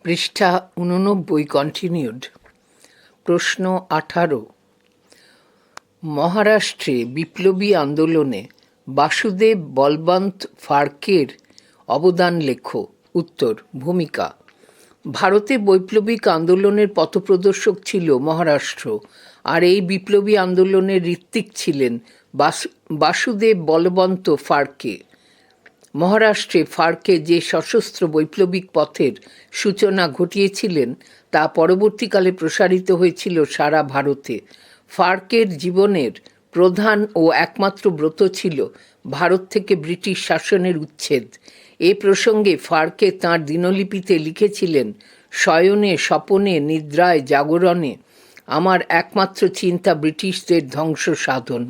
পৃষ্ঠা 89 কন্টিনিউড। প্রশ্ন 18, মহারাষ্ট্রে বিপ্লবী আন্দোলনে বাসুদেব বলবন্ত ফাড়কের অবদান লেখো। উত্তর, ভূমিকা। ভারতে বৈপ্লবিক আন্দোলনের পথপ্রদর্শক ছিল মহারাষ্ট্র, আর এই বিপ্লবী আন্দোলনের ঋত্বিক ছিলেন বাসুদেব বলবন্ত ফাড়কে। মহারাষ্ট্রে ফাড়কে যে সশস্ত্র বৈপ্লবিক পথের সূচনা ঘটিয়েছিলেন তা পরবর্তীকালে প্রসারিত হয়েছিল সারা ভারতে। ফাড়কের জীবনের প্রধান ও একমাত্র ব্রত ছিল ভারত থেকে ব্রিটিশ শাসনের উচ্ছেদ। এ প্রসঙ্গে ফাড়কে তাঁর দিনলিপিতে লিখেছিলেন, শয়নে স্বপনে নিদ্রায় জাগরণে আমার একমাত্র চিন্তা ব্রিটিশদের ধ্বংস সাধন।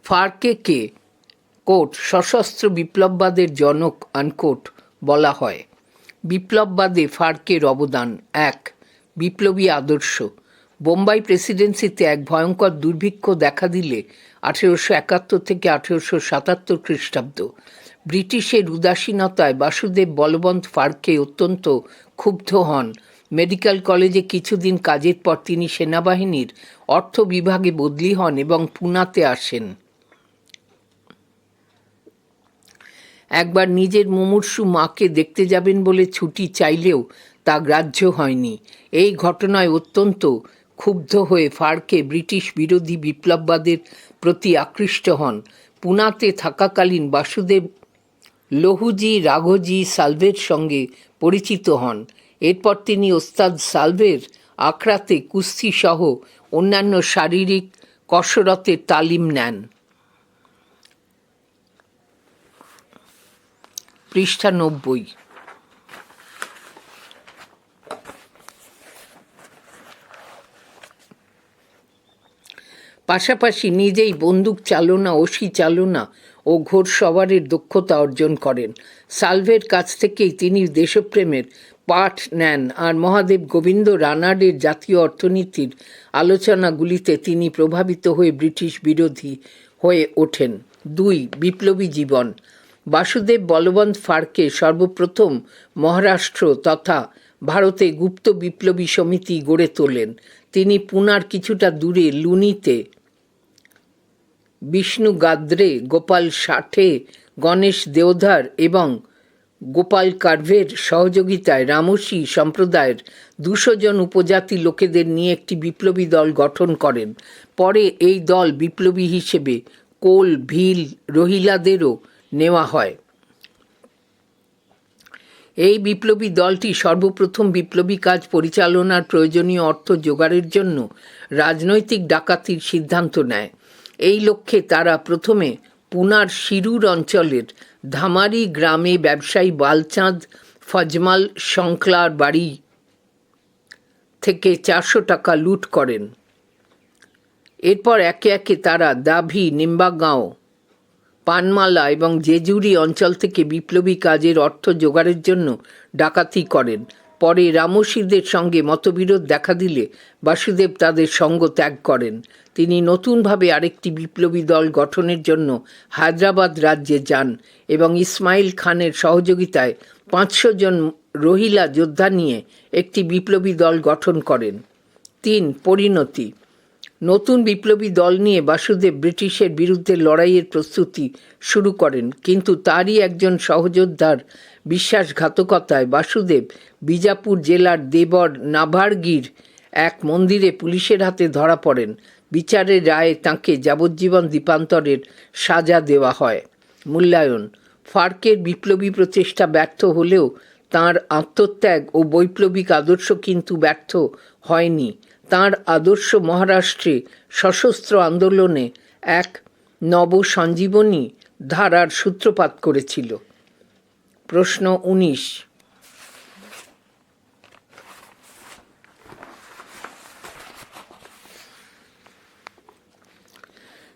ফাড়কেকে কোট সশস্ত্র বিপ্লববাদের জনক আনকোট বলা হয়। বিপ্লববাদে ফাড়কের অবদান: 1. বিপ্লবী আদর্শ। বোম্বাই প্রেসিডেন্সিতে এক ভয়ঙ্কর দুর্ভিক্ষ দেখা দিলে 1871 থেকে 1877 খ্রিস্টাব্দ ব্রিটিশের উদাসীনতায় বাসুদেব বলবন্ত ফাড়কে অত্যন্ত ক্ষুব্ধ হন। মেডিকেল কলেজে কিছুদিন কাজের পর তিনি সেনাবাহিনীর অর্থ বিভাগে বদলি হন এবং পুনাতে আসেন। একবার নিজের মুমূর্ষু মাকে দেখতে যাবেন বলে ছুটি চাইলেও তা গ্রাহ্য হয়নি। এই ঘটনায় অত্যন্ত ক্ষুব্ধ হয়ে ফাড়কে ব্রিটিশ বিরোধী বিপ্লববাদের প্রতি আকৃষ্ট হন। পুনাতে থাকাকালীন বাসুদেব লহুজি রাঘোজি সালভের সঙ্গে পরিচিত হন। এরপর তিনি ওস্তাদ সালভের আখড়াতে কুস্তি সহ অন্যান্য শারীরিক কসরতের তালিম নেন। পৃষ্ঠা 90। পাশাপাশি নিজেই বন্দুক চালনা, অসি চালনা ও ঘোড়সওয়ারের দক্ষতা অর্জন করেন। সালভের কাছ থেকেই তিনি দেশপ্রেমের পাঠ নেন, আর মহাদেব গোবিন্দ রানাডের জাতীয় অর্থনীতির আলোচনাগুলিতে তিনি প্রভাবিত হয়ে ব্রিটিশ বিরোধী হয়ে ওঠেন। 2. বিপ্লবী জীবন। বাসুদেব বলবন্ত ফাড়কে সর্বপ্রথম মহারাষ্ট্র তথা ভারতে গুপ্ত বিপ্লবী সমিতি গড়ে তোলেন। তিনি পুনার কিছুটা দূরে লুনিতে বিষ্ণু গাদ্রে, গোপাল সাঠে, গণেশ দেওধার এবং গোপাল কার্ভের সহযোগিতায় রামসী সম্প্রদায়ের 200 জন উপজাতি লোকেদের নিয়ে একটি বিপ্লবী দল গঠন করেন। পরে এই দল বিপ্লবী হিসেবে কোল, ভিল, রোহিলাদেরও নেওয়া হয়। এই বিপ্লবী দলটি সর্বপ্রথম বিপ্লবী কাজ পরিচালনার প্রয়োজনীয় অর্থ জোগাড়ের জন্য রাজনৈতিক ডাকাতির সিদ্ধান্ত নেয়। এই লক্ষ্যে তারা প্রথমে পুনার শিরুর অঞ্চলের ধামারি গ্রামে ব্যবসায়ী বালচাঁদ ফজমাল শঙ্কলার বাড়ি থেকে 400 টাকা লুট করেন। এরপর একে একে তারা দাভি, নিম্বাগাঁও, পানমালা এবং জেজুরি অঞ্চল থেকে বিপ্লবী কাজের অর্থ জোগাড়ের জন্য ডাকাতি করেন। পরে রামসীদের সঙ্গে মতবিরোধ দেখা দিলে বাসুদেব তাদের সঙ্গ ত্যাগ করেন। তিনি নতুনভাবে আরেকটি বিপ্লবী দল গঠনের জন্য হায়দ্রাবাদ রাজ্যে যান এবং ইসমাইল খানের সহযোগিতায় 500 জন রোহিলা যোদ্ধা নিয়ে একটি বিপ্লবী দল গঠন করেন। 3. পরিণতি। নতুন বিপ্লবী দল নিয়ে বাসুদেব ব্রিটিশের বিরুদ্ধে লড়াইয়ের প্রস্তুতি শুরু করেন, কিন্তু তারই একজন সহযোদ্ধার বিশ্বাসঘাতকতায় বাসুদেব বিজাপুর জেলার দেবর নাভারগির এক মন্দিরে পুলিশের হাতে ধরা পড়েন। বিচারের রায়ে তাঁকে যাবজ্জীবন দ্বীপান্তরের সাজা দেওয়া হয়। মূল্যায়ন। ফাড়কের বিপ্লবী প্রচেষ্টা ব্যর্থ হলেও তাঁর আত্মত্যাগ ও বৈপ্লবিক আদর্শ কিন্তু ব্যর্থ হয়নি। তাঁর আদর্শ মহারাষ্ট্রে সশস্ত্র আন্দোলনে এক নবসঞ্জীবনী ধারার সূত্রপাত করেছিল। প্রশ্ন 19,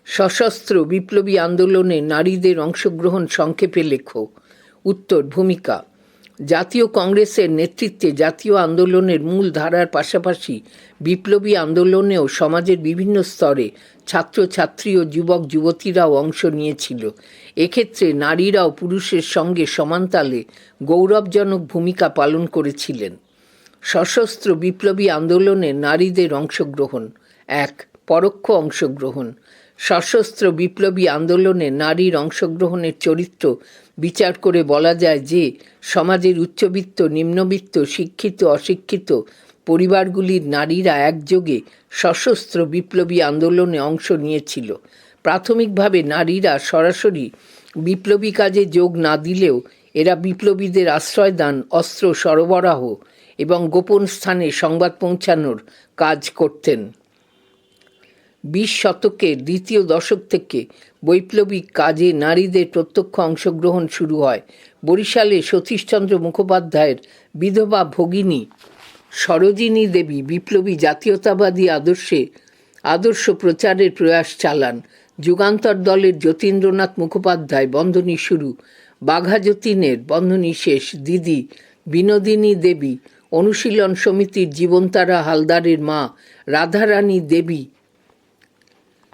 সশস্ত্র বিপ্লবী আন্দোলনে নারীদের অংশগ্রহণ সংক্ষেপে লেখো। উত্তর, ভূমিকা। জাতীয় কংগ্রেসের নেতৃত্বে জাতীয় আন্দোলনের মূল ধারার পাশাপাশি বিপ্লবী আন্দোলনেও সমাজের বিভিন্ন স্তরে ছাত্রছাত্রী ও যুবক যুবতীরাও অংশ নিয়েছিল। এক্ষেত্রে নারীরাও পুরুষের সঙ্গে সমানতালে গৌরবজনক ভূমিকা পালন করেছিলেন। সশস্ত্র বিপ্লবী আন্দোলনে নারীদের অংশগ্রহণ। ১. পরোক্ষ অংশগ্রহণ। সশস্ত্র বিপ্লবী আন্দোলনে নারীর অংশগ্রহণের চরিত্র বিচার করে বলা যায় যে সমাজের উচ্চবিত্ত, নিম্নবিত্ত, শিক্ষিত, অশিক্ষিত পরিবারগুলির নারীরা একযোগে সশস্ত্র বিপ্লবী আন্দোলনে অংশ নিয়েছিল। প্রাথমিকভাবে নারীরা সরাসরি বিপ্লবী কাজে যোগ না দিলেও এরা বিপ্লবীদের আশ্রয়দান, অস্ত্র সরবরাহ এবং গোপন স্থানে সংবাদ পৌঁছানোর কাজ করতেন। ২০ শতকের দ্বিতীয় দশক থেকে বৈপ্লবিক কাজে নারীদের প্রত্যক্ষ অংশগ্রহণ শুরু হয়। বরিশালে সতীশচন্দ্র মুখোপাধ্যায়ের বিধবা ভগিনী সরোজিনী দেবী বিপ্লবী জাতীয়তাবাদী আদর্শ প্রচারের প্রয়াস চালান। যুগান্তর দলের যতীন্দ্রনাথ মুখোপাধ্যায় বন্ধনী শুরু, বাঘা যতীনের বন্ধনী শেষ, দিদি বিনোদিনী দেবী, অনুশীলন সমিতির জীবনতারা হালদারের মা রাধারানী দেবী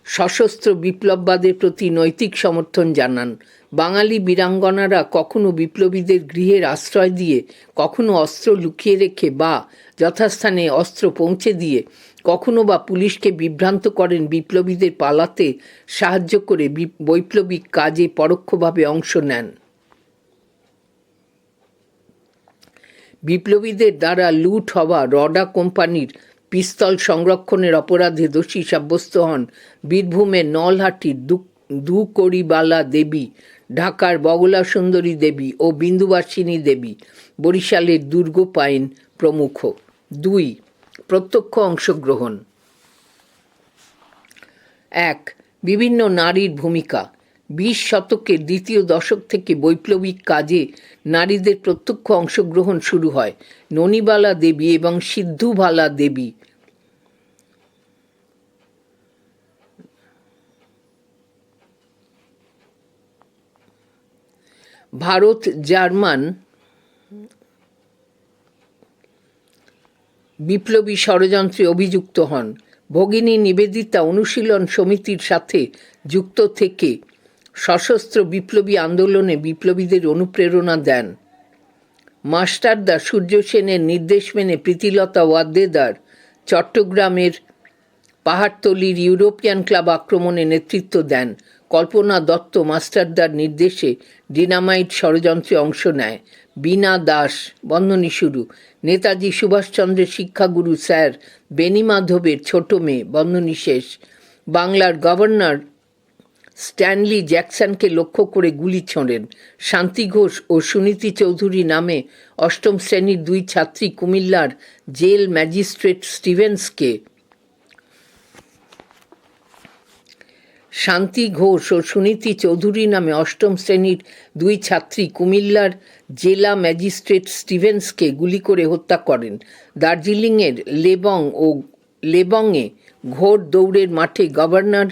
সশস্ত্র বিপ্লববাদের প্রতি নৈতিক সমর্থন জানান। বাঙালি বীরাঙ্গনারা কখনো বিপ্লবীদের গৃহের আশ্রয় দিয়ে, কখনো অস্ত্র লুকিয়ে রেখে বা যথাস্থানে অস্ত্র পৌঁছে দিয়ে, কখনো বা পুলিশকে বিভ্রান্ত করেন বিপ্লবীদের পালাতে সাহায্য করে বৈপ্লবিক কাজে পরোক্ষভাবে অংশ নেন। বিপ্লবীদের দ্বারা লুট হওয়া রডা কোম্পানির পিস্তল সংরক্ষণের অপরাধে দোষী সাব্যস্ত হন বীরভূমের নলহাটির দুকড়িবালা দেবী, ঢাকার বগলা সুন্দরী দেবী ও বিন্দুবাসিনী দেবী, বরিশালের দুর্গ পাইন প্রমুখ। ২. প্রত্যক্ষ অংশগ্রহণ। ১. বিভিন্ন নারীর ভূমিকা। ২০ শতকের দ্বিতীয় দশক থেকে বৈপ্লবিক কাজে নারীদের প্রত্যক্ষ অংশগ্রহণ শুরু হয়। ননিবালা দেবী এবং সিদ্ধুবালা দেবী ভারত জার্মান বিপ্লবী ষড়যন্ত্রে অভিযুক্ত হন। ভগিনী নিবেদিতা অনুশীলন সমিতির সাথে যুক্ত থেকে সশস্ত্র বিপ্লবী আন্দোলনে বিপ্লবীদের অনুপ্রেরণা দেন। মাস্টারদা সূর্য সেনের নির্দেশ মেনে প্রীতিলতা ওয়াদ্দেদার চট্টগ্রামের পাহাড়তলির ইউরোপিয়ান ক্লাব আক্রমণে নেতৃত্ব দেন। কল্পনা দত্ত মাস্টারদার নির্দেশে ডিনামাইট ষড়যন্ত্রে অংশ নেয়। বীণা দাস বন্ধনী শুরু, নেতাজি সুভাষচন্দ্রের শিক্ষাগুরু স্যার বেণীমাধবের ছোট মেয়ে বন্ধনী শেষ, বাংলার গভর্নর স্ট্যানলি জ্যাকসনকে লক্ষ্য করে গুলি ছোঁড়েন। শান্তি ঘোষ ও সুনীতি চৌধুরী নামে অষ্টম শ্রেণীর দুই ছাত্রী কুমিল্লার জেল ম্যাজিস্ট্রেট স্টিভেন্সকে শান্তি ঘোষ ও সুনীতি চৌধুরী নামে অষ্টম শ্রেণীর দুই ছাত্রী কুমিল্লার জেলা ম্যাজিস্ট্রেট স্টিভেন্সকে গুলি করে হত্যা করেন। দার্জিলিংয়ের লেবংয়ে ঘোর দৌড়ের মাঠে গভর্নর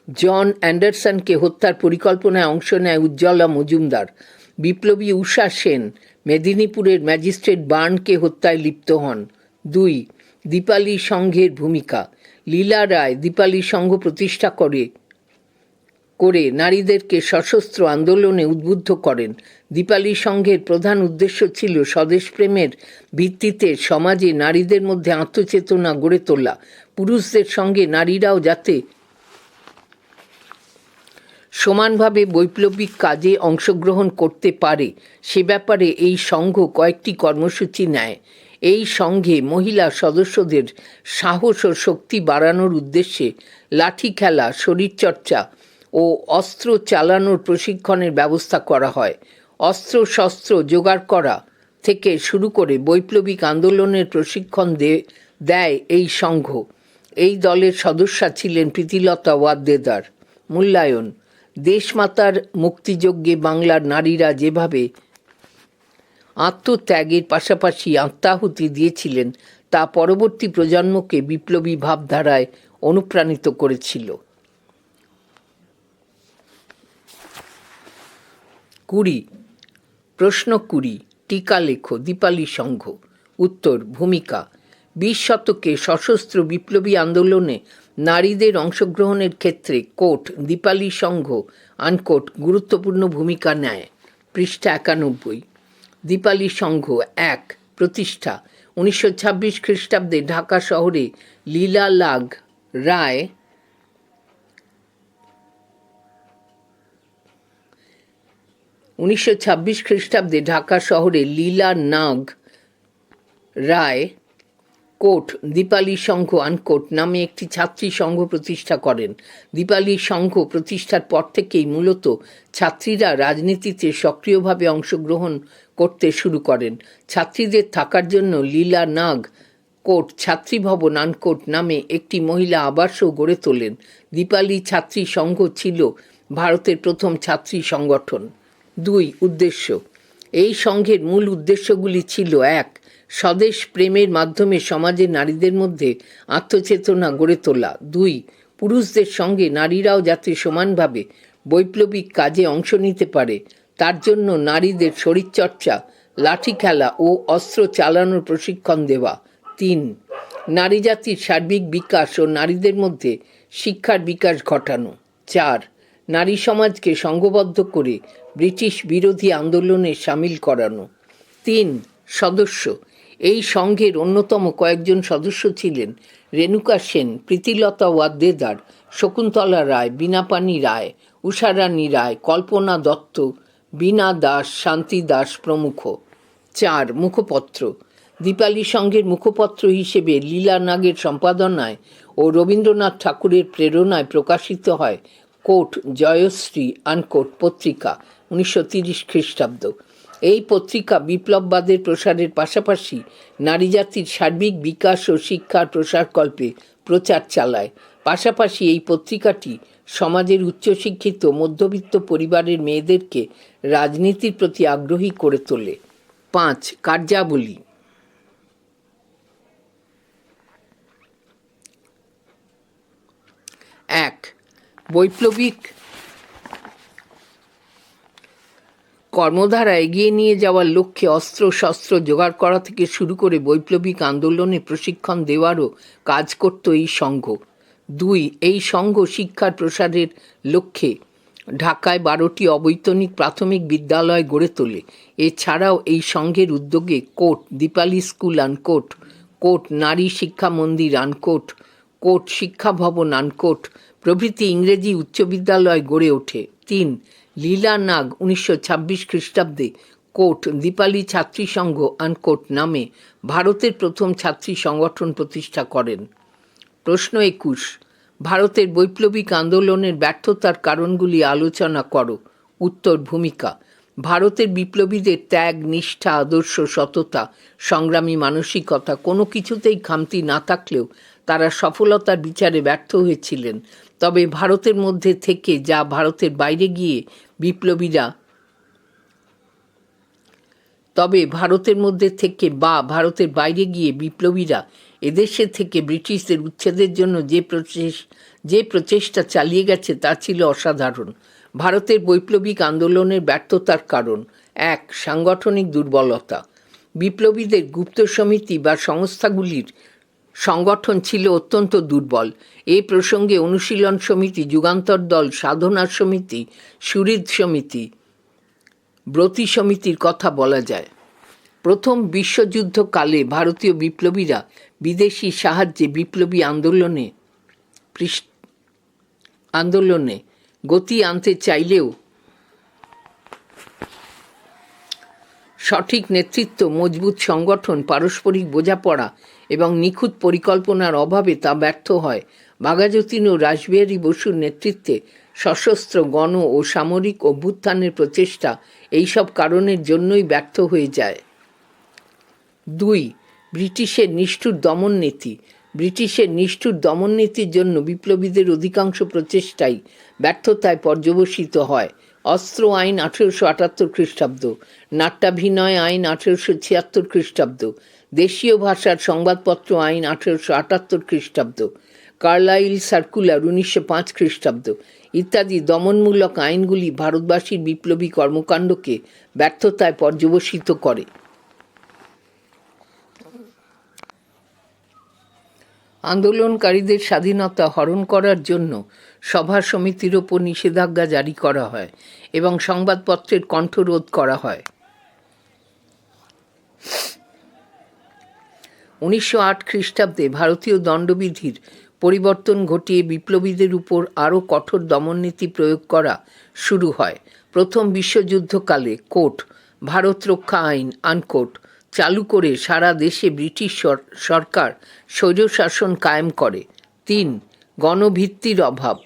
জন অ্যান্ডারসনকে হত্যার পরিকল্পনায় অংশ নেয় উজ্জ্বলা মজুমদার। বিপ্লবী উষা সেন মেদিনীপুরের ম্যাজিস্ট্রেট বার্নকে হত্যায় লিপ্ত হন। ২. দীপালি সংঘের ভূমিকা। লীলা রায় দীপালি সংঘ প্রতিষ্ঠা করে নারীদেরকে সশস্ত্র আন্দোলনে উদ্বুদ্ধ করেন। দীপালি সংঘের প্রধান উদ্দেশ্য ছিল স্বদেশপ্রেমের ভিত্তিতে সমাজে নারীদের মধ্যে আত্মচেতনা গড়ে তোলা, পুরুষদের সঙ্গে নারীরাও যাতে সমানভাবে বৈপ্লবিক কাজে অংশগ্রহণ করতে পারে সে ব্যাপারে এই সংঘ কয়েকটি কর্মসূচি নেয়। এই সংঘে মহিলা সদস্যদের সাহস ও শক্তি বাড়ানোর উদ্দেশ্যে লাঠি খেলা, শরীরচর্চা ও অস্ত্র চালানোর প্রশিক্ষণের ব্যবস্থা করা হয়। অস্ত্র শস্ত্র জোগাড় করা থেকে শুরু করে বৈপ্লবিক আন্দোলনের প্রশিক্ষণ দেয় এই সংঘ। এই দলের সদস্যা ছিলেন প্রীতিলতা ওয়াদ্দেদার। মূল্যায়ন। দেশমাতার মুক্তিযজ্ঞে বাংলার নারীরা যেভাবে আত্মত্যাগের পাশাপাশি আত্মাহুতি দিয়েছিলেন তা পরবর্তী প্রজন্মকে বিপ্লবী ভাবধারায় অনুপ্রাণিত করেছিল। 20 প্রশ্ন 20 টিকা লেখো। দীপালি সংঘ। উত্তর, ভূমিকা। 20 শতকে সশস্ত্র বিপ্লবী আন্দোলনে নারীদের অংশগ্রহণের ক্ষেত্রে কোট দীপালি সংঘ আনকোট গুরুত্বপূর্ণ ভূমিকা নেয়। পৃষ্ঠা 91। দীপালি সংঘ এক প্রতিষ্ঠা 1926 খ্রিস্টাব্দে ঢাকা শহরে লীলা নাগ রায় কোট দীপালি সংঘ আনকোট নামে একটি ছাত্রী সংঘ প্রতিষ্ঠা করেন। দীপালি সংঘ প্রতিষ্ঠার পর থেকেই মূলত ছাত্রীরা রাজনীতিতে সক্রিয়ভাবে অংশগ্রহণ করতে শুরু করেন। ছাত্রীদের থাকার জন্য লীলা নাগ কোট ছাত্রী ভবন আনকোট নামে একটি মহিলা আবাসও গড়ে তোলেন। দীপালি ছাত্রী সংঘ ছিল ভারতের প্রথম ছাত্রী সংগঠন। 2. উদ্দেশ্য। এই সংঘের মূল উদ্দেশ্যগুলি ছিল: 1. স্বদেশ প্রেমের মাধ্যমে সমাজের নারীদের মধ্যে আত্মচেতনা গড়ে তোলা। 2. পুরুষদের সঙ্গে নারীরাও যাতে সমানভাবে বৈপ্লবিক কাজে অংশ নিতে পারে তার জন্য নারীদের শরীরচর্চা, লাঠি খেলা ও অস্ত্র চালানোর প্রশিক্ষণ দেওয়া। 3. নারী জাতির সার্বিক বিকাশ ও নারীদের মধ্যে শিক্ষার বিকাশ ঘটানো। 4. নারী সমাজকে সংঘবদ্ধ করে ব্রিটিশ বিরোধী আন্দোলনে সামিল করানো। 3. সদস্য। এই সংঘের অন্যতম কয়েকজন সদস্য ছিলেন রেণুকা সেন, প্রীতিলতা ওয়াদ্দেদার, শকুন্তলা রায়, বীণাপাণি রায়, উষারানী রায়, কল্পনা দত্ত, বীণা দাস, শান্তি দাস প্রমুখ। 4. মুখপত্র। দীপালি সংঘের মুখপত্র হিসেবে লীলা নাগের সম্পাদনায় ও রবীন্দ্রনাথ ঠাকুরের প্রেরণায় প্রকাশিত হয় কোট জয়শ্রী আনকোট পত্রিকা 1930 খ্রিস্টাব্দ। এই পত্রিকা বিপ্লববাদের প্রসারের পাশাপাশি নারী জাতির সার্বিক বিকাশ ও শিক্ষার প্রসারকল্পে প্রচার চালায়। পাশাপাশি এই পত্রিকাটি সমাজের উচ্চশিক্ষিত মধ্যবিত্ত পরিবারের মেয়েদেরকে রাজনীতির প্রতি আগ্রহী করে তোলে। 5. কার্যাবলী। 1. বৈপ্লবিক কর্মধারা এগিয়ে নিয়ে যাওয়ার লক্ষ্যে অস্ত্র শস্ত্র জোগাড় করা থেকে শুরু করে বৈপ্লবিক আন্দোলনে প্রশিক্ষণ দেওয়ারও কাজ করত এই সংঘ। 2. এই সংঘ শিক্ষার প্রসারের লক্ষ্যে ঢাকায় 12টি অবৈতনিক প্রাথমিক বিদ্যালয় গড়ে তোলে। এছাড়াও এই সংঘের উদ্যোগে quote Dipali school unquote, quote Nari Shiksha মন্দির আনকোট, কোট শিক্ষা ভবন আনকোট প্রভৃতি ইংরেজি উচ্চ বিদ্যালয় গড়ে ওঠে। 3. লীলা নাগ 1926 খ্রিস্টাব্দে কোট দীপালি ছাত্রী সংঘ আনকোট নামে ভারতের প্রথম ছাত্রী সংগঠন প্রতিষ্ঠা করেন। প্রশ্ন 21. ভারতের বৈপ্লবিক আন্দোলনের ব্যর্থতার কারণগুলি আলোচনা করো। উত্তর, ভূমিকা। ভারতের বিপ্লবীদের ত্যাগ, নিষ্ঠা, আদর্শ, সততা, সংগ্রামী মানসিকতা কোনো কিছুতেই খামতি না থাকলেও তারা সফলতার বিচারে ব্যর্থ হয়েছিলেন। তবে ভারতের মধ্যে থেকে ভারতের বাইরে গিয়ে বিপ্লবীরা এদেশে থেকে ব্রিটিশদের উচ্ছেদের জন্য যে প্রচেষ্টা চালিয়ে গেছে তা ছিল অসাধারণ। ভারতের বৈপ্লবিক আন্দোলনের ব্যর্থতার কারণ: 1. সাংগঠনিক দুর্বলতা। বিপ্লবীদের গুপ্ত সমিতি বা সংস্থাগুলির সংগঠন ছিল অত্যন্ত দুর্বল। এ প্রসঙ্গে অনুশীলন সমিতি, যুগান্তর দল, সাধনা সমিতি, সুহৃদ সমিতি, ব্রতী সমিতির কথা বলা যায়। প্রথম বিশ্বযুদ্ধকালে ভারতীয় বিপ্লবীরা বিদেশি সাহায্যে বিপ্লবী আন্দোলনে গতি আনতে চাইলেও সঠিক নেতৃত্ব, মজবুত সংগঠন, পারস্পরিক বোঝাপড়া এবং নিখুঁত পরিকল্পনার অভাবে তা ব্যর্থ হয়। বাঘাযতীন ও রাসবিহারী বসুর নেতৃত্বে সশস্ত্র গণ ও সামরিক অভ্যুত্থানের প্রচেষ্টা এইসব কারণের জন্যই ব্যর্থ হয়ে যায়। 2. ব্রিটিশের নিষ্ঠুর দমননীতি। ব্রিটিশের নিষ্ঠুর দমননীতির জন্য বিপ্লবীদের অধিকাংশ প্রচেষ্টাই ব্যর্থতায় পর্যবসিত হয়। অস্ত্র আইন 1878 খ্রিস্টাব্দ, নাট্যাভিনয় আইন 1876 খ্রিস্টাব্দ, দেশীয় ভাষার সংবাদপত্র আইন 1878 খ্রিস্টাব্দ, কার্লাইল সার্কুলার 1905 খ্রিস্টাব্দ ইত্যাদি দমনমূলক আইনগুলি ভারতবাসীর বিপ্লবী কর্মকাণ্ডকে ব্যর্থতায় পর্যবসিত করে। আন্দোলনকারীদের স্বাধীনতা হরণ করার জন্য সভা সমিতির ওপর নিষেধাজ্ঞা জারি করা হয় এবং সংবাদপত্রের কণ্ঠরোধ করা হয়। 1908 খ্রিস্টাব্দে ভারতীয় দণ্ডবিধির পরিবর্তন ঘটিয়ে বিপ্লবীদের উপর আরও কঠোর দমননীতি প্রয়োগ করা শুরু হয়। প্রথম বিশ্বযুদ্ধকালে কোর্ট ভারত রক্ষা আইন আনকোট চালু করে সারা দেশে ব্রিটিশ সরকার স্বৈরশাসন কায়েম করে। 3. গণভিত্তির অভাব।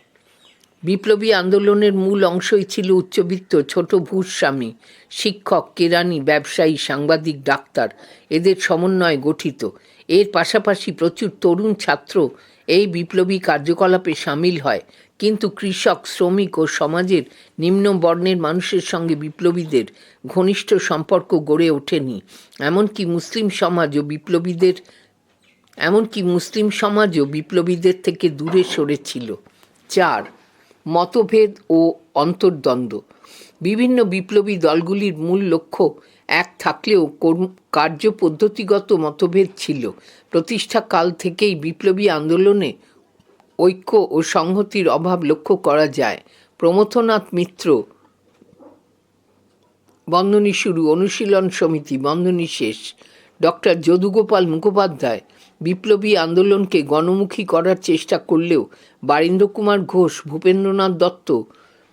বিপ্লবী আন্দোলনের মূল অংশই ছিল উচ্চবিত্ত ছোট ভূস্বামী, শিক্ষক, কেরানি, ব্যবসায়ী, সাংবাদিক, ডাক্তার এদের সমন্বয়ে গঠিত। এর পাশাপাশি প্রচুর তরুণ ছাত্র এই বিপ্লবী কার্যকলাপে সামিল হয়, কিন্তু কৃষক, শ্রমিক ও সমাজের নিম্ন বর্ণের মানুষের সঙ্গে বিপ্লবীদের ঘনিষ্ঠ সম্পর্ক গড়ে ওঠেনি। এমনকি মুসলিম সমাজও বিপ্লবীদের থেকে দূরে সরেছিল। 4. মতভেদ ও অন্তর্দ্বন্দ্ব। বিভিন্ন বিপ্লবী দলগুলির মূল লক্ষ্য এক থাকলেও কার্যপদ্ধতিগত মতভেদ ছিল। প্রতিষ্ঠাকাল থেকেই বিপ্লবী আন্দোলনে ঐক্য ও সংহতির অভাব লক্ষ্য করা যায়। প্রমথনাথ মিত্র বন্ধনী শুরু, অনুশীলন সমিতি বন্ধনী শেষ, ডক্টর যদুগোপাল মুখোপাধ্যায় বিপ্লবী আন্দোলনকে গণমুখী করার চেষ্টা করলেও বারীন্দ্র কুমার ঘোষ, ভূপেন্দ্রনাথ দত্ত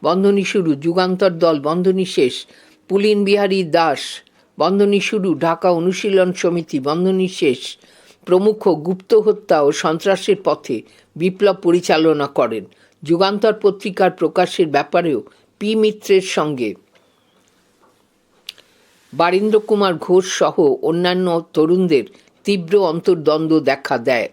বন্ধনী শুরু, যুগান্তর দল বন্ধনী শেষ, পুলিন বিহারী দাস বন্ধনী শুরু, ঢাকা অনুশীলন সমিতি বন্ধনী শেষ প্রমুখ গুপ্ত হত্যা ও সন্ত্রাসের পথে বিপ্লব পরিচালনা করেন। যুগান্তর পত্রিকার প্রকাশের ব্যাপারেও পি মিত্রের সঙ্গে বারীন্দ্র কুমার ঘোষ সহ অন্যান্য তরুণদের তীব্র অন্তর্দ্বন্দ্ব দেখা দেয়।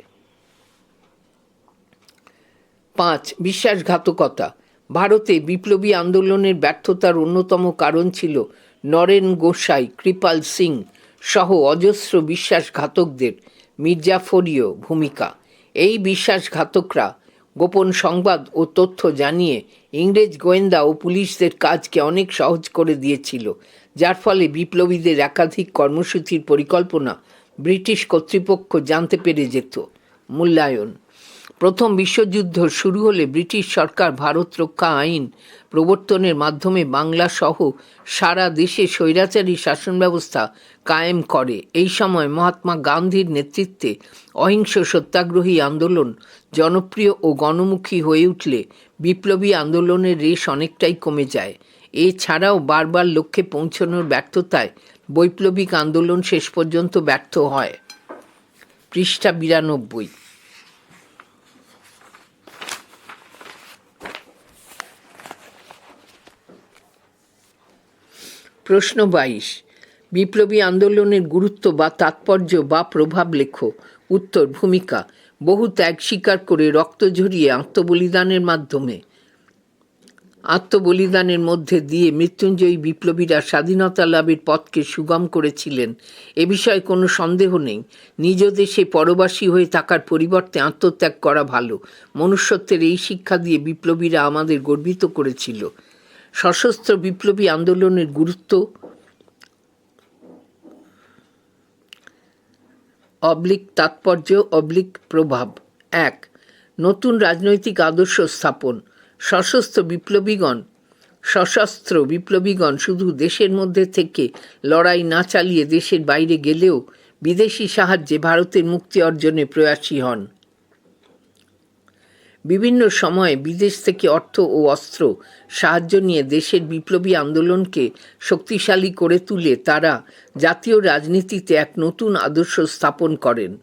5. বিশ্বাসঘাতকতা। ভারতে বিপ্লবী আন্দোলনের ব্যর্থতার অন্যতম কারণ ছিল নরেন গোসাই, কৃপাল সিং সহ অজস্র বিশ্বাসঘাতকদের মির্জাফরীয় ভূমিকা। এই বিশ্বাসঘাতকরা গোপন সংবাদ ও তথ্য জানিয়ে ইংরেজ গোয়েন্দা ও পুলিশদের কাজকে অনেক সহজ করে দিয়েছিল, যার ফলে বিপ্লবীদের একাধিক কর্মসূচির পরিকল্পনা ব্রিটিশ কর্তৃপক্ষ জানতে পেরে যেত। মূল্যায়ন। প্রথম বিশ্বযুদ্ধ শুরু হলে ব্রিটিশ সরকার ভারত রক্ষা আইন প্রবর্তনের মাধ্যমে বাংলা সহ সারা দেশে স্বৈরাচারী শাসন ব্যবস্থা কায়েম করে। এই সময় মহাত্মা গান্ধীর নেতৃত্বে অহিংস সত্যাগ্রহী আন্দোলন জনপ্রিয় ও গণমুখী হয়ে উঠলে বিপ্লবী আন্দোলনের রেশ অনেকটাই কমে যায়। এছাড়াও বারবার লক্ষ্যে পৌঁছানোর ব্যর্থতায় বৈপ্লবিক আন্দোলন শেষ পর্যন্ত ব্যর্থ হয়। পৃষ্ঠা 92। প্রশ্ন 22। বিপ্লবী আন্দোলনের গুরুত্ব বা তাৎপর্য বা প্রভাব লেখো। উত্তর। ভূমিকা। বহু ত্যাগ স্বীকার করে রক্ত ঝরিয়ে আত্মবলিদানের মধ্যে দিয়ে মৃত্যুঞ্জয়ী বিপ্লবীরা স্বাধীনতা লাভের পথকে সুগম করেছিলেন, এ বিষয়ে কোনো সন্দেহ নেই। নিজ দেশে পরবাসী হয়ে থাকার পরিবর্তে আত্মত্যাগ করা ভালো। মনুষ্যত্বের এই শিক্ষা দিয়ে বিপ্লবীরা আমাদের গর্বিত করেছিল। সশস্ত্র বিপ্লবী আন্দোলনের গুরুত্ব তাৎপর্য প্রভাব। 1. নতুন রাজনৈতিক আদর্শ স্থাপন। সশস্ত্র বিপ্লবীগণ শুধু দেশের মধ্যে থেকে লড়াই না চালিয়ে দেশের বাইরে গেলেও বিদেশি সাহায্যে ভারতের মুক্তি অর্জনে প্রয়াসী হন। বিভিন্ন সময়ে বিদেশ থেকে অর্থ ও অস্ত্র সাহায্য নিয়ে দেশের বিপ্লবী আন্দোলনকে শক্তিশালী করে তুলে তারা জাতীয় রাজনীতিতে এক নতুন আদর্শ স্থাপন করেন।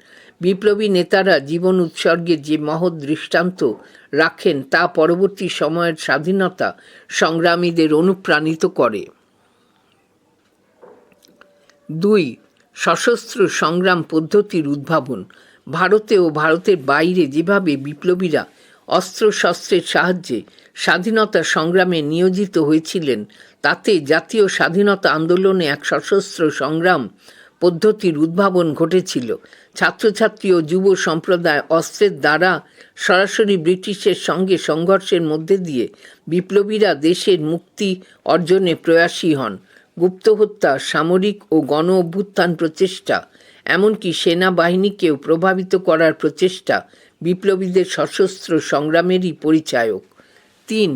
বিপ্লবী নেতারা জীবন উৎসর্গের যে মহৎ দৃষ্টান্ত রাখেন তা পরবর্তী সময়ের স্বাধীনতা সংগ্রামীদের অনুপ্রাণিত করে। 2. সশস্ত্র সংগ্রাম পদ্ধতির উদ্ভাবন। ভারতে ও ভারতের বাইরে যেভাবে বিপ্লবীরা অস্ত্রশস্ত্রের সাহায্যে স্বাধীনতা সংগ্রামে নিয়োজিত হয়েছিলেন, তাতে জাতীয় স্বাধীনতা আন্দোলনে এক সশস্ত্র সংগ্রাম পদ্ধতির উদ্ভাবন ঘটেছিল। ছাত্রছাত্রী ও যুব সম্প্রদায় অস্ত্রের দ্বারা সরাসরি ব্রিটিশের সঙ্গে সংঘর্ষের মধ্যে দিয়ে বিপ্লবীরা দেশের মুক্তি অর্জনে প্রয়াসী হন। গুপ্ত হত্যা, সামরিক ও গণ অভ্যুত্থান প্রচেষ্টা, এমনকি সেনাবাহিনীকেও প্রভাবিত করার প্রচেষ্টা বিপ্লবীদের সশস্ত্র সংগ্রামেরই পরিচায়ক। 3.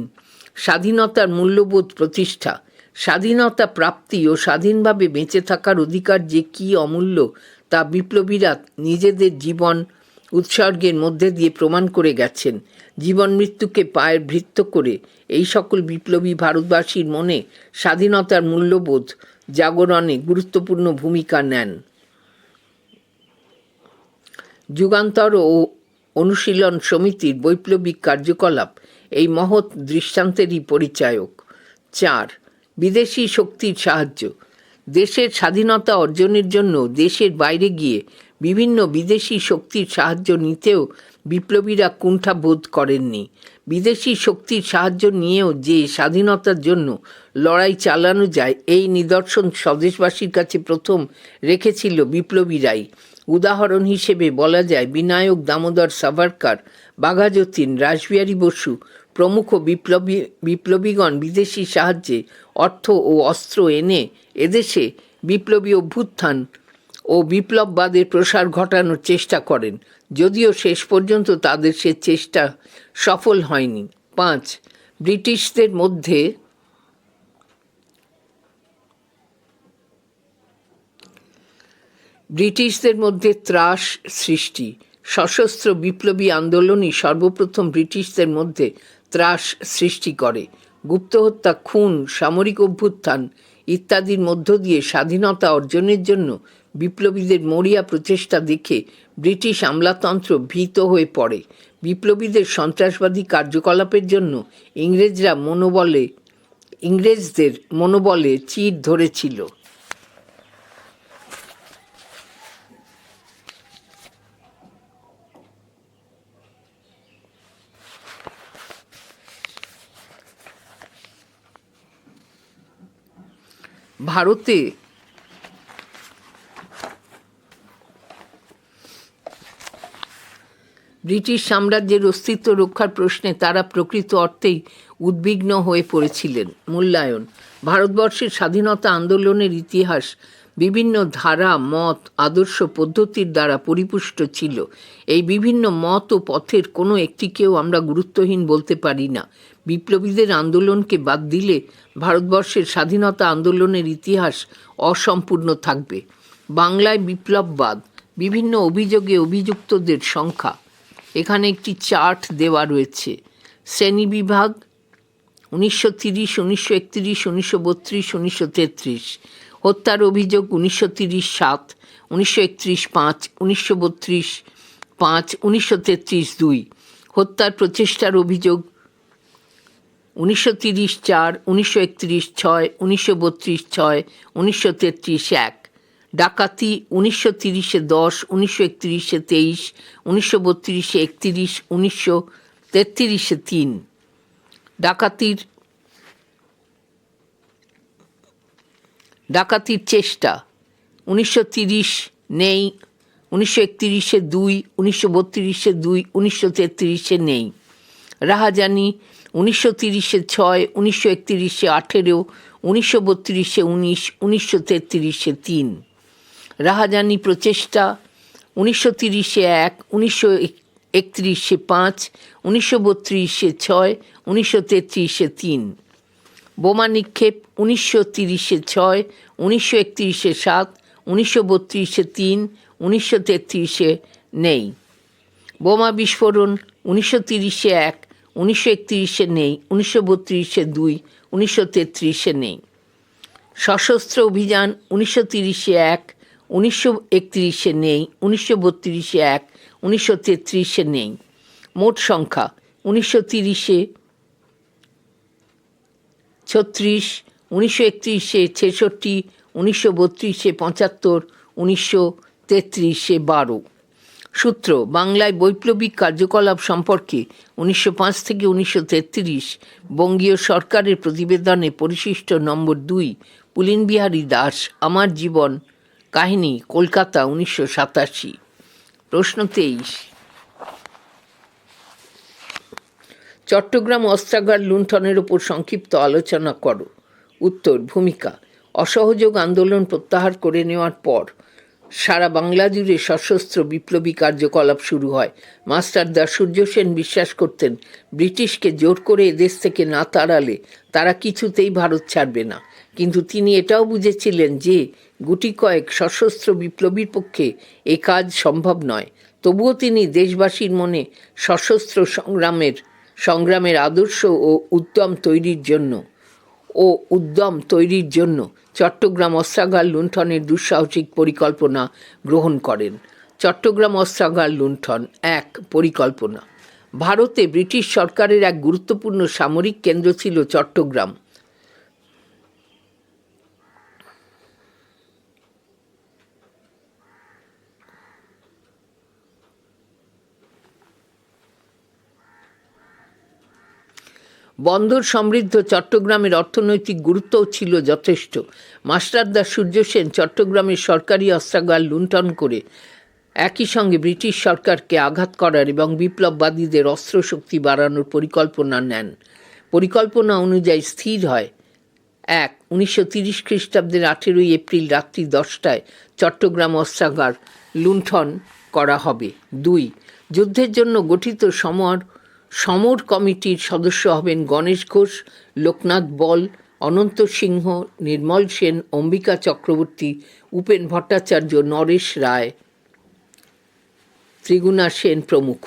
স্বাধীনতার মূল্যবোধ প্রতিষ্ঠা। স্বাধীনতা প্রাপ্তি ও স্বাধীনভাবে বেঁচে থাকার অধিকার যে কী অমূল্য তা বিপ্লবীরা নিজেদের জীবন উৎসর্গের মধ্যে দিয়ে প্রমাণ করে গেছেন। জীবন মৃত্যুকে পায়ের ভৃত্য করে এই সকল বিপ্লবী ভারতবাসীর মনে স্বাধীনতার মূল্যবোধ জাগরণে গুরুত্বপূর্ণ ভূমিকা নেন। যুগান্তর ও অনুশীলন সমিতির বৈপ্লবিক কার্যকলাপ এই মহৎ দৃষ্টান্তেরই পরিচায়ক। 4. বিদেশি শক্তির সাহায্য। দেশের স্বাধীনতা অর্জনের জন্য দেশের বাইরে গিয়ে বিভিন্ন বিদেশি শক্তির সাহায্য নিতেও বিপ্লবীরা কুণ্ঠা বোধ করেননি। বিদেশি শক্তির সাহায্য নিয়েও যে স্বাধীনতার জন্য লড়াই চালানো যায় এই নিদর্শন স্বদেশবাসীর কাছে প্রথম রেখেছিল বিপ্লবীরাই। উদাহরণ হিসেবে বলা যায় বিনায়ক দামোদর সাভারকর, বাঘাযতীন, রাসবিহারী বসু প্রমুখ বিপ্লবীগণ বিদেশি সাহায্যে অর্থ ও অস্ত্র এনে এদেশে বিপ্লবী অভ্যুত্থান ও বিপ্লববাদের প্রসার ঘটানোর চেষ্টা করেন, যদিও শেষ পর্যন্ত তাদের সে চেষ্টা সফল হয়নি। 5. ব্রিটিশদের মধ্যে ত্রাস সৃষ্টি। সশস্ত্র বিপ্লবী আন্দোলনই সর্বপ্রথম ব্রিটিশদের মধ্যে ত্রাস সৃষ্টি করে। গুপ্ত হত্যা, খুন, সামরিক অভ্যুত্থান ইত্যাদির মধ্য দিয়ে স্বাধীনতা অর্জনের জন্য বিপ্লবীদের মরিয়া প্রচেষ্টা দেখে ব্রিটিশ আমলাতন্ত্র ভীত হয়ে পড়ে। বিপ্লবীদের সন্ত্রাসবাদী কার্যকলাপের জন্য ইংরেজদের মনোবলে চির ধরেছিল। ভারতে ব্রিটিশ সাম্রাজ্যের অস্তিত্ব রক্ষার প্রশ্নে তারা প্রকৃত অর্থেই উদ্বিগ্ন হয়ে পড়েছিলেন। মূল্যায়ন। ভারতবর্ষের স্বাধীনতা আন্দোলনের ইতিহাস বিভিন্ন ধারা, মত, আদর্শ, পদ্ধতির দ্বারা পরিপুষ্ট ছিল। এই বিভিন্ন মত ও পথের কোনো একটিকেও আমরা গুরুত্বহীন বলতে পারি না। বিপ্লবীদের আন্দোলনকে বাদ দিলে ভারতবর্ষের স্বাধীনতা আন্দোলনের ইতিহাস অসম্পূর্ণ থাকবে। বাংলায় বিপ্লববাদ, বিভিন্ন অভিযোগে অভিযুক্তদের সংখ্যা। এখানে একটি চার্ট দেওয়া রয়েছে। শ্রেণীবিভাগ 1930, 1931, 1932, 1933। হত্যার অভিযোগ 1930 7, 1931 5, 1932 5, 1933 2। হত্যার প্রচেষ্টার অভিযোগ 1930 4, 1931 6, 1932 6, 1933 1। ডাকাতি 1930 10, 1931 23, 1932 31, 1933 3। ডাকাতির চেষ্টা 1930 নেই, 1931 2, 1932 2, 1933 নেই। রাহাজানি 1930 6, 1931 18, 1932 19, 1933 3। রাহাজানি প্রচেষ্টা 1930 1, 1931 5, 1932 6, 1933 3। বোমা নিক্ষেপ 1930 6, 1931 7, 1932 3, 1933 নেই। বোমা বিস্ফোরণ 1930 1, 1931 নেই, 1932 2, 1933 নেই। সশস্ত্র অভিযান 1930 1, 1931 নেই, 1932 1, 1933 নেই। মোট সংখ্যা 1930 36, 1931 66, 1932 75, 1933 12। সূত্র বাংলায় বৈপ্লবিক কার্যকলাপ সম্পর্কে 1905 থেকে 1933 বঙ্গীয় সরকারের প্রতিবেদনে পরিশিষ্ট নম্বর 2 পুলিনবিহারী দাস আমার জীবন কাহিনী কলকাতা 1987। প্রশ্ন 23, চট্টগ্রাম অস্ত্রাগার লুণ্ঠনের ওপর সংক্ষিপ্ত আলোচনা করো। উত্তর, ভূমিকা। অসহযোগ আন্দোলন প্রত্যাহার করে নেওয়ার পর সারা বাংলা জুড়ে সশস্ত্র বিপ্লবী কার্যকলাপ শুরু হয়। মাস্টারদা সূর্য সেন বিশ্বাস করতেন, ব্রিটিশকে জোর করে এদেশ থেকে না তাড়ালে তারা কিছুতেই ভারত ছাড়বে না। কিন্তু তিনি এটাও বুঝেছিলেন যে গুটি কয়েক সশস্ত্র বিপ্লবীর পক্ষে এ কাজ সম্ভব নয়। তবুও তিনি দেশবাসীর মনে সশস্ত্র সংগ্রামের আদর্শ ও উদ্যম তৈরির জন্য চট্টগ্রাম অস্ত্রাগার লুণ্ঠনের দুঃসাহসিক পরিকল্পনা গ্রহণ করেন। চট্টগ্রাম অস্ত্রাগার লুণ্ঠন। 1. পরিকল্পনা। ভারতে ব্রিটিশ সরকারের এক গুরুত্বপূর্ণ সামরিক কেন্দ্র ছিল চট্টগ্রাম। বন্দর সমৃদ্ধ চট্টগ্রামের অর্থনৈতিক গুরুত্বও ছিল যথেষ্ট। মাস্টারদা সূর্য সেন চট্টগ্রামের সরকারি অস্ত্রাগার লুণ্ঠন করে একই সঙ্গে ব্রিটিশ সরকারকে আঘাত করার এবং বিপ্লববাদীদের অস্ত্রশক্তি বাড়ানোর পরিকল্পনা নেন। পরিকল্পনা অনুযায়ী স্থির হয় 1. 1930 খ্রিস্টাব্দের 18 এপ্রিল রাত্রি 10টায় চট্টগ্রাম অস্ত্রাগার লুণ্ঠন করা হবে। 2. যুদ্ধের জন্য গঠিত সমর কমিটির সদস্য হবেন গণেশ ঘোষ, লোকনাথ বল, অনন্ত সিংহ, নির্মল সেন, অম্বিকা চক্রবর্তী, উপেন ভট্টাচার্য, নরেশ রায়, ত্রিগুণা সেন প্রমুখ।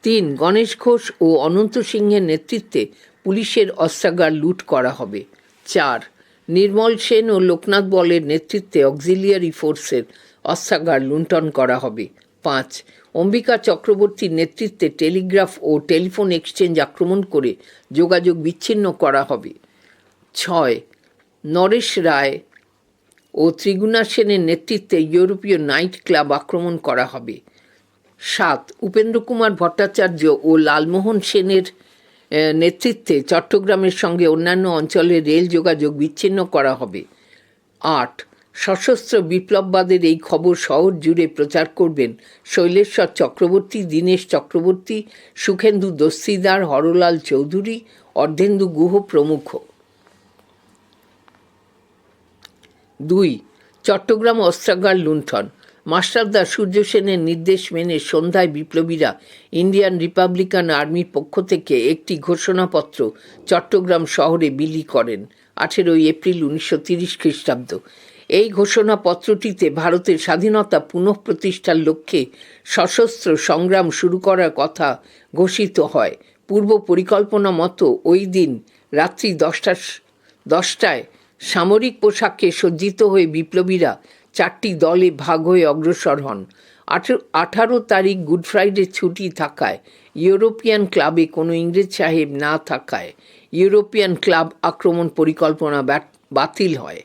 3. গণেশ ঘোষ ও অনন্ত সিংহের নেতৃত্বে পুলিশের অস্ত্রাগার লুট করা হবে। 4. নির্মল সেন ও লোকনাথ বলের নেতৃত্বে অক্সিলিয়ারি ফোর্সের অস্ত্রাগার লুণ্ঠন করা হবে। 5. অম্বিকা চক্রবর্তীর নেতৃত্বে টেলিগ্রাফ ও টেলিফোন এক্সচেঞ্জ আক্রমণ করে যোগাযোগ বিচ্ছিন্ন করা হবে। 6. নরেশ রায় ও ত্রিগুণা সেনের নেতৃত্বে ইউরোপীয় নাইট ক্লাব আক্রমণ করা হবে। 7. উপেন্দ্র কুমার ভট্টাচার্য ও লালমোহন সেনের নেতৃত্বে চট্টগ্রামের সঙ্গে অন্যান্য অঞ্চলের রেল যোগাযোগ বিচ্ছিন্ন করা হবে। 8. সশস্ত্র বিপ্লববাদের এই খবর শহর জুড়ে প্রচার করবেন শৈলেশ্বর চক্রবর্তী, দীনেশ চক্রবর্তী, সুখেন্দু দস্তিদার, হরলাল চৌধুরী, অর্ধেন্দু গুহ প্রমুখ। 2. চট্টগ্রাম অস্ত্রাগার লুণ্ঠন। মাস্টারদা সূর্য সেনের নির্দেশ মেনে সন্ধ্যায় বিপ্লবীরা ইন্ডিয়ান রিপাবলিকান আর্মির পক্ষ থেকে একটি ঘোষণাপত্র চট্টগ্রাম শহরে বিলি করেন 18 এপ্রিল 1930 খ্রিস্টাব্দ। এই ঘোষণাপত্রটিতে ভারতের স্বাধীনতা পুনঃপ্রতিষ্ঠার লক্ষ্যে সশস্ত্র সংগ্রাম শুরু করার কথা ঘোষিত হয়। পূর্ব পরিকল্পনা মতো ওই দিন রাত্রি 10টায় সামরিক পোশাকে সজ্জিত হয়ে বিপ্লবীরা 4টি দলে ভাগ হয়ে অগ্রসর হন। 18 তারিখ গুড ফ্রাইডে ছুটি থাকায় ইউরোপিয়ান ক্লাবে কোনো ইংরেজ সাহেব না থাকায় ইউরোপিয়ান ক্লাব আক্রমণ পরিকল্পনা বাতিল হয়।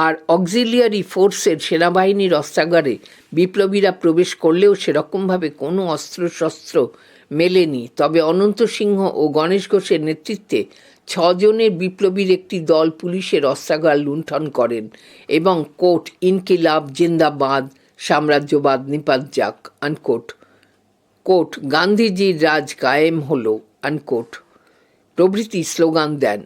আর অক্সিলিয়ারি ফোর্সের সেনাবাহিনীর অস্ত্রাগারে বিপ্লবীরা প্রবেশ করলেও সেরকমভাবে কোনো অস্ত্রশস্ত্র মেলেনি। তবে অনন্ত সিংহ ও গণেশ ঘোষের নেতৃত্বে 6 জনের বিপ্লবীর একটি দল পুলিশের অস্ত্রাগার লুণ্ঠন করেন এবং কোট ইনকিলাব জিন্দাবাদ, সাম্রাজ্যবাদ নিপাত যাক আনকোট, কোট গান্ধীজির রাজ কায়েম হলো আনকোট প্রভৃতি স্লোগান দেন।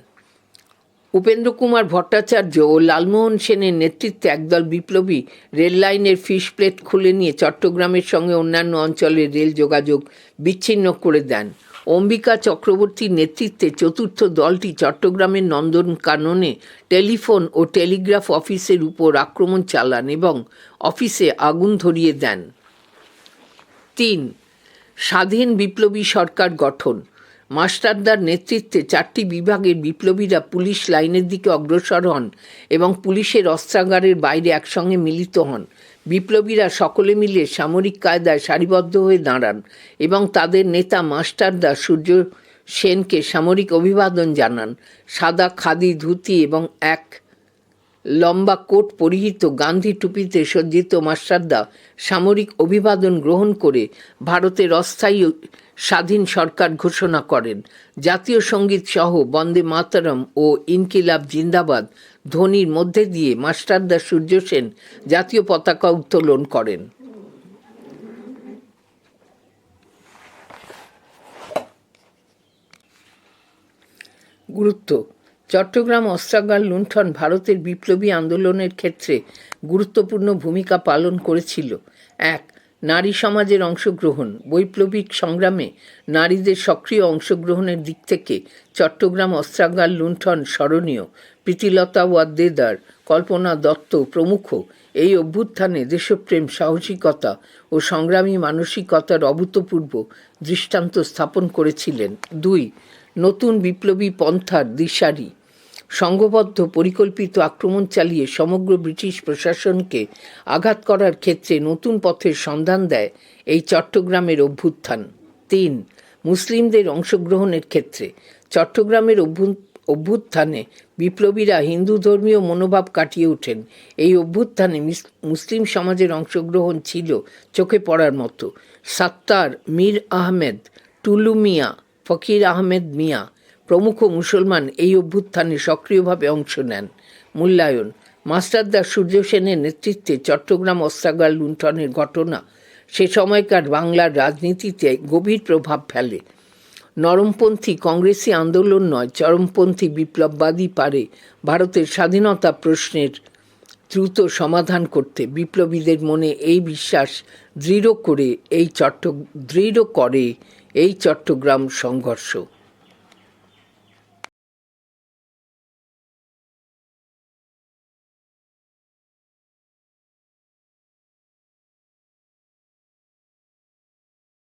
উপেন্দ্র কুমার ভট্টাচার্য ও লালমোহন সেনের নেতৃত্বে একদল বিপ্লবী রেল লাইনের ফিস প্লেট খুলে নিয়ে চট্টগ্রামের সঙ্গে অন্যান্য অঞ্চলের রেল যোগাযোগ বিচ্ছিন্ন করে দেন। অম্বিকা চক্রবর্তীর নেতৃত্বে চতুর্থ দলটি চট্টগ্রামের নন্দনকাননে টেলিফোন ও টেলিগ্রাফ অফিসের উপর আক্রমণ চালান এবং অফিসে আগুন ধরিয়ে দেন। 3. স্বাধীন বিপ্লবী সরকার গঠন। মাস্টারদার নেতৃত্বে 4টি বিভাগের বিপ্লবীরা পুলিশ লাইনের দিকে অগ্রসর হন এবং পুলিশের অস্ত্রাগারের বাইরে একসঙ্গে মিলিত হন। বিপ্লবীরা সকলে মিলে সামরিক কায়দায় সারিবদ্ধ হয়ে দাঁড়ান এবং তাদের নেতা মাস্টারদা সূর্য সেনকে সামরিক অভিবাদন জানান। সাদা খাদি ধুতি এবং এক লম্বা কোট পরিহিত গান্ধী টুপিতে সজ্জিত মাস্টারদা সামরিক অভিবাদন গ্রহণ করে ভারতের অস্থায়ী স্বাধীন সরকার ঘোষণা করেন। জাতীয় সঙ্গীত সহ বন্দে মাতরম ও ইনকিলাব জিন্দাবাদ ধ্বনির মধ্যে দিয়ে মাস্টারদা সূর্য সেন জাতীয় পতাকা উত্তোলন করেন। গুরুত্ব: চট্টগ্রাম অস্ত্রাগার লুণ্ঠন ভারতের বিপ্লবী আন্দোলনের ক্ষেত্রে গুরুত্বপূর্ণ ভূমিকা পালন করেছিল। 1. নারী সমাজের অংশগ্রহণ। বৈপ্লবিক সংগ্রামে নারীদের সক্রিয় অংশগ্রহণের দিক থেকে চট্টগ্রাম অস্ত্রাগার লুণ্ঠন স্মরণীয়। প্রীতিলতা ওয়াদ্দেদার, কল্পনা দত্ত প্রমুখ এই অভ্যুত্থানে দেশপ্রেম, সাহসিকতা ও সংগ্রামী মানসিকতার অভূতপূর্ব দৃষ্টান্ত স্থাপন করেছিলেন। 2. নতুন বিপ্লবী পন্থার দিশারি। সংঘবদ্ধ পরিকল্পিত আক্রমণ চালিয়ে সমগ্র ব্রিটিশ প্রশাসনকে আঘাত করার ক্ষেত্রে নতুন পথের সন্ধান দেয় এই চট্টগ্রামের অভ্যুত্থান। 3. মুসলিমদের অংশগ্রহণের ক্ষেত্রে চট্টগ্রামের অভ্যুত্থানে বিপ্লবীরা হিন্দু ধর্মীয় মনোভাব কাটিয়ে ওঠেন। এই অভ্যুত্থানে মুসলিম সমাজের অংশগ্রহণ ছিল চোখে পড়ার মতো। সাত্তার, মীর আহমেদ, টুলু মিয়া, ফকির আহমেদ মিয়া প্রমুখ মুসলমান এই অভ্যুত্থানে সক্রিয়ভাবে অংশ নেন। মূল্যায়ন: মাস্টারদা সূর্য সেনের নেতৃত্বে চট্টগ্রাম অস্ত্রাগার লুণ্ঠনের ঘটনা সে সময়কার বাংলার রাজনীতিতে গভীর প্রভাব ফেলে। নরমপন্থী কংগ্রেসি আন্দোলন নয়, চরমপন্থী বিপ্লববাদী পারে ভারতের স্বাধীনতা প্রশ্নের দ্রুত সমাধান করতে। বিপ্লবীদের মনে এই বিশ্বাস দৃঢ় করে এই চট্টগ্রাম সংঘর্ষ।